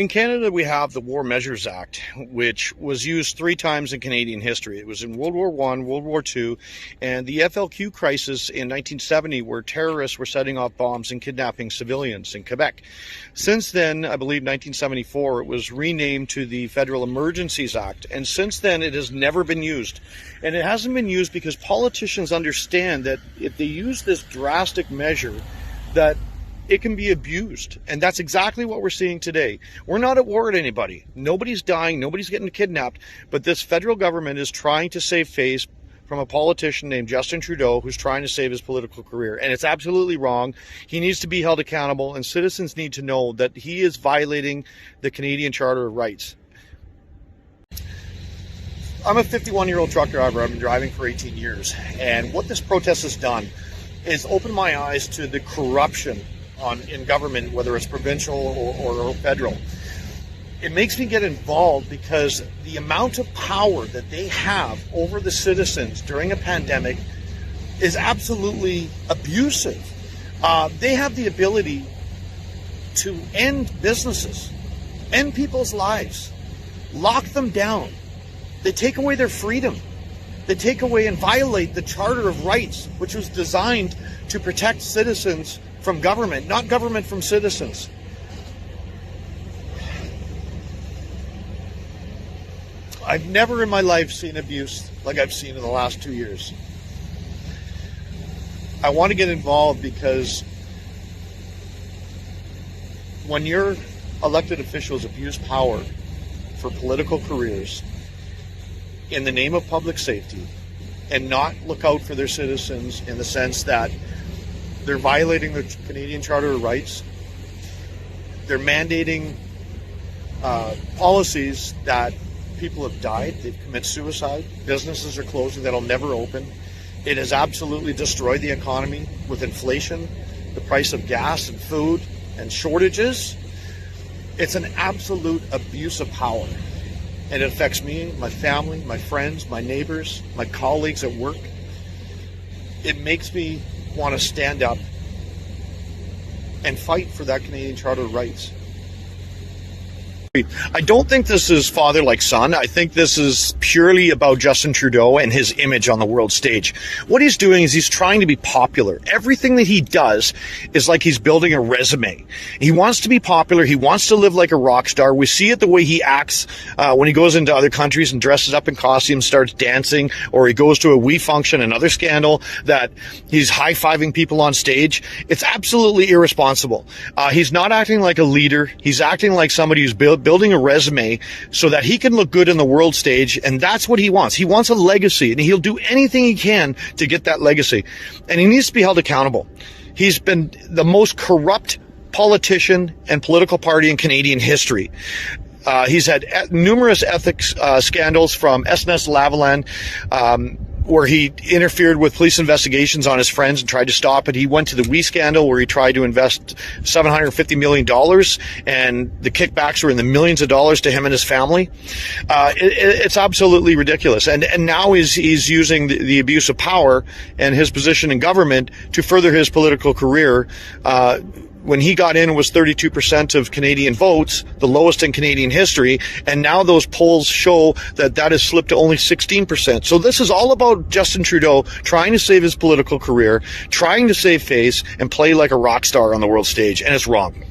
In Canada, we have the War Measures Act, which was used 3 times in Canadian history. It was in World War I, World War II, and the FLQ crisis in 1970, where terrorists were setting off bombs and kidnapping civilians in Quebec. Since then, I believe 1974, it was renamed to the Federal Emergencies Act, and since then it has never been used. And it hasn't been used because politicians understand that if they use this drastic measure, that it can be abused. And that's exactly what we're seeing today. We're not at war with anybody. Nobody's dying, nobody's getting kidnapped, but this federal government is trying to save face from a politician named Justin Trudeau who's trying to save his political career. And it's absolutely wrong. He needs to be held accountable, and citizens need to know that he is violating the Canadian Charter of Rights. I'm a 51-year-old truck driver. I've been driving for 18 years. And what this protest has done is open my eyes to the corruption in government, whether it's provincial or federal. It makes me get involved because the amount of power that they have over the citizens during a pandemic is absolutely abusive. They have the ability to end businesses, end people's lives, lock them down. They take away their freedom. They take away and violate the Charter of Rights, which was designed to protect citizens from government, not government from citizens. I've never in my life seen abuse like I've seen in the last 2 years. I want to get involved because when your elected officials abuse power for political careers in the name of public safety and not look out for their citizens in the sense that they're violating the Canadian Charter of Rights, they're mandating policies that people have died, they've committed suicide, businesses are closing that'll never open. It has absolutely destroyed the economy with inflation, the price of gas and food, and shortages. It's an absolute abuse of power. And it affects me, my family, my friends, my neighbors, my colleagues at work. It makes me want to stand up and fight for that Canadian Charter of Rights. I don't think this is father like son. I think this is purely about Justin Trudeau and his image on the world stage. What he's doing is he's trying to be popular. Everything that he does is like he's building a resume. He wants to be popular. He wants to live like a rock star. We see it the way he acts when he goes into other countries and dresses up in costumes, starts dancing, or he goes to a We function, another scandal, that he's high-fiving people on stage. It's absolutely irresponsible. He's not acting like a leader. He's acting like somebody who's building a resume so that he can look good in the world stage, and that's what he wants. He wants a legacy, and he'll do anything he can to get that legacy, and he needs to be held accountable. He's been the most corrupt politician and political party in Canadian history. He's had numerous ethics scandals, from SNS-Lavalin, where he interfered with police investigations on his friends and tried to stop it. He went to the We scandal, where he tried to invest $750 million, and the kickbacks were in the millions of dollars to him and his family. It's absolutely ridiculous. And now he's using the abuse of power and his position in government to further his political career. When he got in, it was 32% of Canadian votes, the lowest in Canadian history, and now those polls show that has slipped to only 16%. So this is all about Justin Trudeau trying to save his political career, trying to save face, and play like a rock star on the world stage, and it's wrong.